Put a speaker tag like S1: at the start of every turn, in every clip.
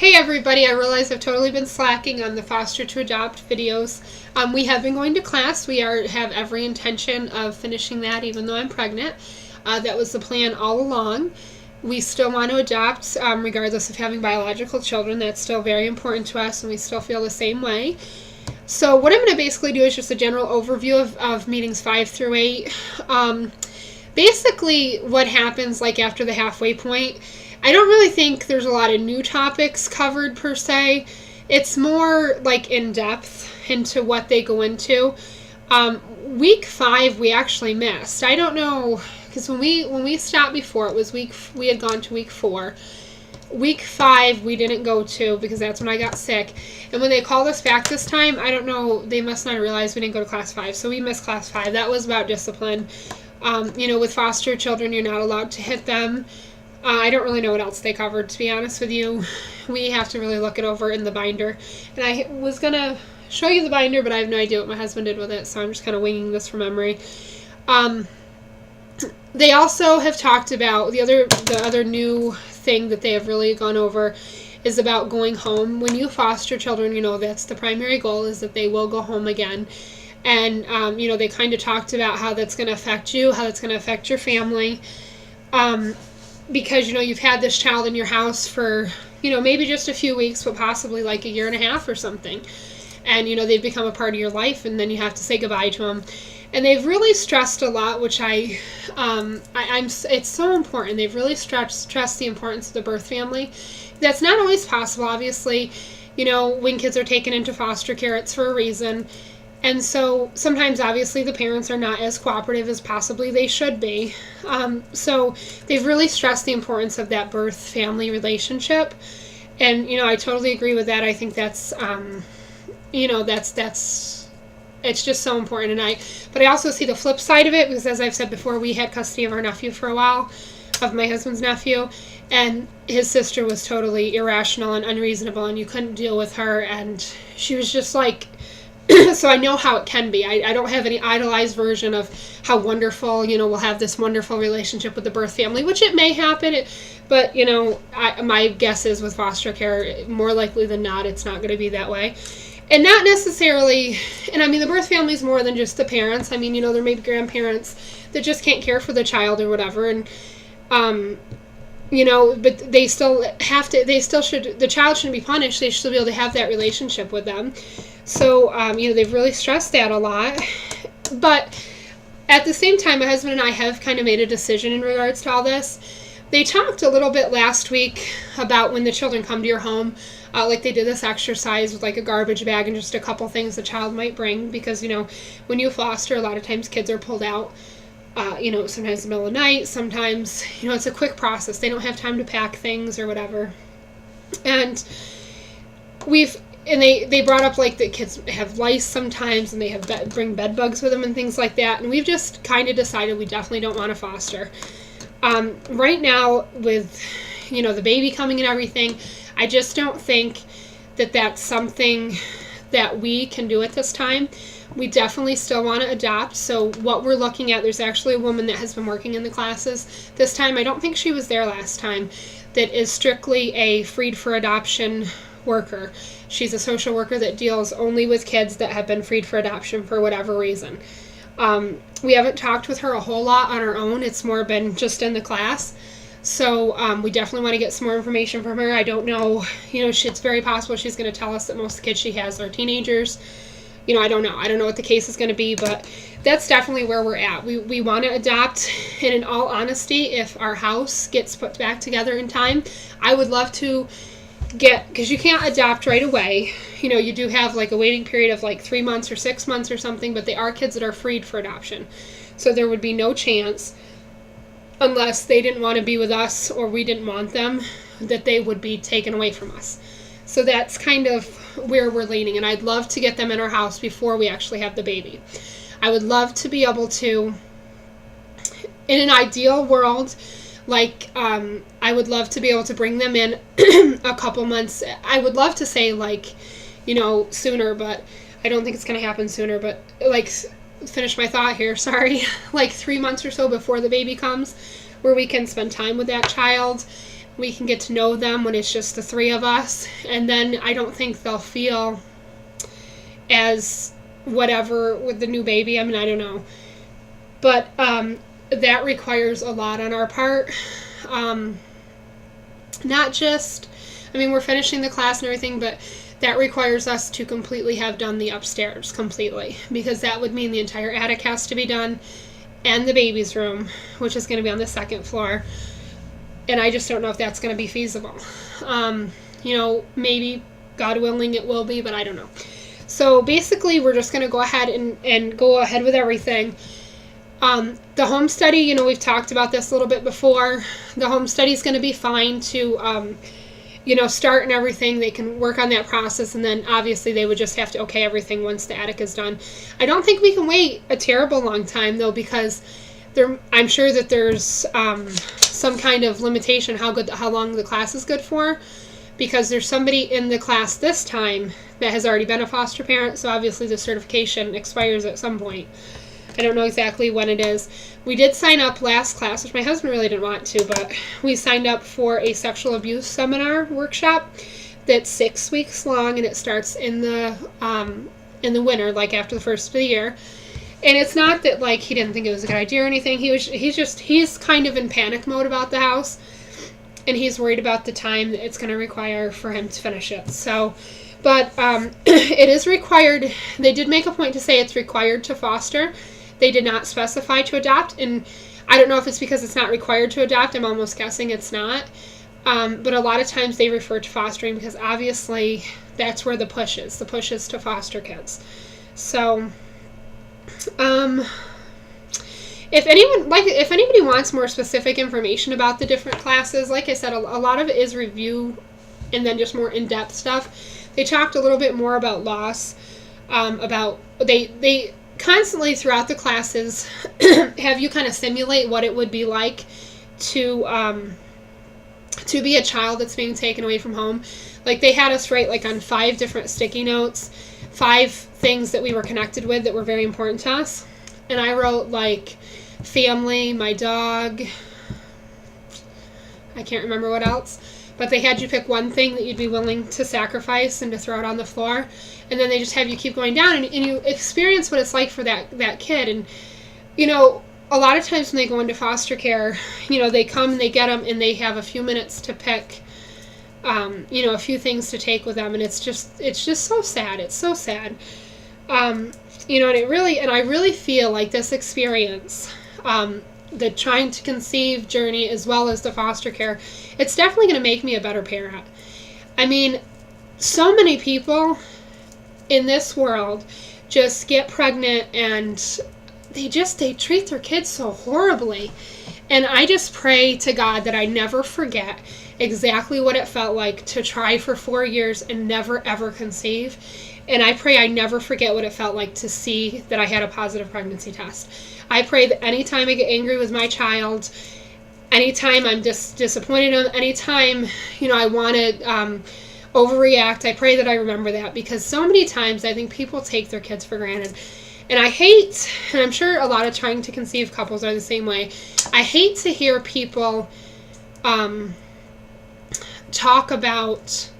S1: Hey everybody, I realize I've totally been slacking on the foster to adopt videos. We have been going to class. We have every intention of finishing that even though I'm pregnant. That was the plan all along. We still want to adopt regardless of having biological children. That's still very important to us and we still feel the same way. So what I'm going to basically do is just a general overview of meetings 5 through 8. Basically what happens like after the halfway point, I don't really think there's a lot of new topics covered per se. It's more like in depth into what they go into. Week 5 we actually missed. I don't know, because when we stopped before, it was we had gone to week 4. Week 5 we didn't go to because that's when I got sick. And when they called us back this time, I don't know, they must not have realized we didn't go to class 5. So we missed class 5. That was about discipline. With foster children, you're not allowed to hit them. I don't really know what else they covered, to be honest with you. We have to really look it over in the binder. And I was going to show you the binder, but I have no idea what my husband did with it, so I'm just kind of winging this from memory. They also have talked about, the other new thing that they have really gone over is about going home. When you foster children, that's the primary goal, is that they will go home again. And, they kind of talked about how that's going to affect you, how that's going to affect your family. Because, you've had this child in your house for, maybe just a few weeks, but possibly like a year and a half or something. And, they've become a part of your life, and then you have to say goodbye to them. And they've really stressed a lot, which it's so important. They've really stressed the importance of the birth family. That's not always possible, obviously. When kids are taken into foster care, it's for a reason. And so sometimes, obviously, the parents are not as cooperative as possibly they should be. So they've really stressed the importance of that birth-family relationship. And, I totally agree with that. I think that's, it's just so important. But I also see the flip side of it, because as I've said before, we had custody of our nephew for a while, of my husband's nephew. And his sister was totally irrational and unreasonable, and you couldn't deal with her. And she was just like... So I know how it can be. I don't have any idolized version of how wonderful, we'll have this wonderful relationship with the birth family, which it may happen. But, my guess is with foster care, more likely than not, it's not going to be that way. And not necessarily, and I mean, the birth family is more than just the parents. I mean, there may be grandparents that just can't care for the child or whatever. And, but they still have to, the child shouldn't be punished. They should still be able to have that relationship with them. So, they've really stressed that a lot. But at the same time, my husband and I have kind of made a decision in regards to all this. They talked a little bit last week about when the children come to your home, like they did this exercise with like a garbage bag and just a couple things the child might bring. Because, when you foster, a lot of times kids are pulled out, sometimes in the middle of the night, sometimes, it's a quick process. They don't have time to pack things or whatever. And they brought up like the kids have lice sometimes, and they bring bed bugs with them and things like that. And we've just kind of decided we definitely don't want to foster. Right now with, the baby coming and everything, I just don't think that that's something that we can do at this time. We definitely still want to adopt. So what we're looking at, there's actually a woman that has been working in the classes this time. I don't think she was there last time. That is strictly a freed for adoption worker. She's a social worker that deals only with kids that have been freed for adoption for whatever reason. We haven't talked with her a whole lot on our own. It's more been just in the class. So we definitely want to get some more information from her. I don't know, it's very possible she's going to tell us that most of the kids she has are teenagers. I don't know. I don't know what the case is going to be, but that's definitely where we're at. We want to adopt, and in all honesty, if our house gets put back together in time, I would love to because you can't adopt right away. You do have like a waiting period of like 3 months or 6 months or something, but they are kids that are freed for adoption. So there would be no chance, unless they didn't want to be with us or we didn't want them, that they would be taken away from us. So that's kind of where we're leaning, and I'd love to get them in our house before we actually have the baby. I would love to be able to, in an ideal world, like, I would love to be able to bring them in a couple months. I would love to say, like, sooner, but I don't think it's going to happen sooner. But, like, finish my thought here, sorry. Like 3 months or so before the baby comes, where we can spend time with that child. we can get to know them when it's just the three of us. And then I don't think they'll feel as whatever with the new baby. I mean, I don't know. But that requires a lot on our part. Not just, I mean, we're finishing the class and everything, but that requires us to completely have done the upstairs completely, because that would mean the entire attic has to be done, and the baby's room, which is going to be on the second floor. And I just don't know if that's going to be feasible. Maybe, God willing, it will be, but I don't know. So basically, we're just going to go ahead and go ahead with everything. The home study, we've talked about this a little bit before. The home study is going to be fine to, start and everything. They can work on that process, and then obviously they would just have to okay everything once the attic is done. I don't think we can wait a terrible long time, though, because I'm sure that there's some kind of limitation how long the class is good for, because there's somebody in the class this time that has already been a foster parent, so obviously the certification expires at some point. I don't know exactly when it is. We did sign up last class, which my husband really didn't want to, but we signed up for a sexual abuse seminar workshop that's 6 weeks long, and it starts in the winter, like after the first of the year. And it's not that like he didn't think it was a good idea or anything. He's kind of in panic mode about the house, and he's worried about the time that it's going to require for him to finish it. So, but it is required. They did make a point to say it's required to foster. They did not specify to adopt, and I don't know if it's because it's not required to adopt. I'm almost guessing it's not. But a lot of times they refer to fostering because obviously that's where the push is. The push is to foster kids. So, if anybody wants more specific information about the different classes, like I said, a lot of it is review and then just more in-depth stuff. They talked a little bit more about loss, they constantly throughout the classes have you kind of simulate what it would be like to be a child that's being taken away from home. Like they had us write like on 5 different sticky notes, 5 things that we were connected with that were very important to us. And I wrote like family, my dog, I can't remember what else. But they had you pick one thing that you'd be willing to sacrifice and to throw it on the floor. And then they just have you keep going down and you experience what it's like for that kid. And, a lot of times when they go into foster care, they come and they get them and they have a few minutes to pick, a few things to take with them. And it's just so sad. It's so sad. And I really feel like this experience, the trying to conceive journey as well as the foster care, it's definitely going to make me a better parent. I mean, so many people in this world just get pregnant and they treat their kids so horribly. And I just pray to God that I never forget exactly what it felt like to try for 4 years and never ever conceive. And I pray I never forget what it felt like to see that I had a positive pregnancy test. I pray that anytime I get angry with my child, anytime I'm disappointed in them, anytime, I want to overreact, I pray that I remember that, because so many times I think people take their kids for granted. And I hate, and I'm sure a lot of trying to conceive couples are the same way, I hate to hear people talk about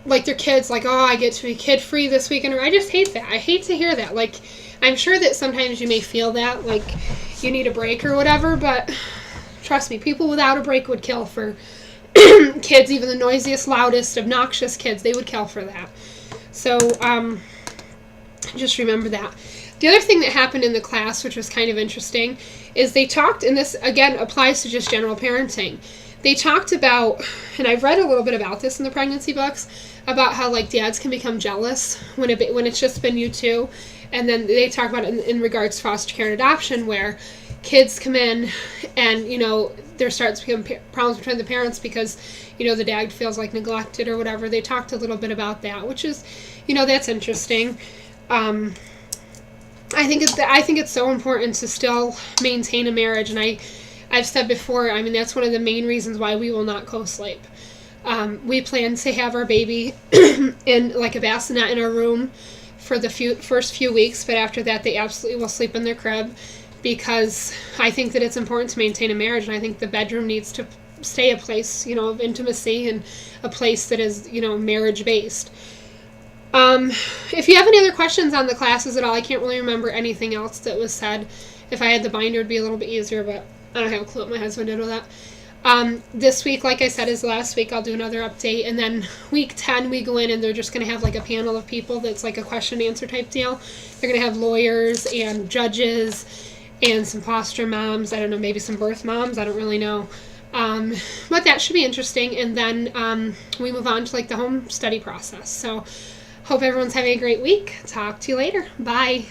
S1: like their kids, like, oh, I get to be kid-free this weekend, or I just hate that. I hate to hear that. Like, I'm sure that sometimes you may feel that, like, you need a break or whatever, but trust me, people without a break would kill for kids, even the noisiest, loudest, obnoxious kids, they would kill for that. So, just remember that. The other thing that happened in the class, which was kind of interesting, is they talked, and this, again, applies to just general parenting. They talked about, and I've read a little bit about this in the pregnancy books, about how, like, dads can become jealous when it's just been you two. And then they talk about it in regards to foster care and adoption, where kids come in and, there starts to become problems between the parents because, the dad feels like neglected or whatever. They talked a little bit about that, which is, that's interesting. I think it's so important to still maintain a marriage, and I've said before, I mean, that's one of the main reasons why we will not co-sleep. We plan to have our baby in like a bassinet in our room for the first few weeks, but after that they absolutely will sleep in their crib, because I think that it's important to maintain a marriage, and I think the bedroom needs to stay a place, of intimacy and a place that is, marriage based. If you have any other questions on the classes at all, I can't really remember anything else that was said. If I had the binder, it'd be a little bit easier, but I don't have a clue what my husband did with that. This week, like I said, is the last week. I'll do another update, and then week 10 we go in and they're just going to have like a panel of people that's like a question and answer type deal. They're going to have lawyers and judges and some foster moms. I don't know, maybe some birth moms. I don't really know. But that should be interesting. And then we move on to like the home study process. So hope everyone's having a great week. Talk to you later. Bye.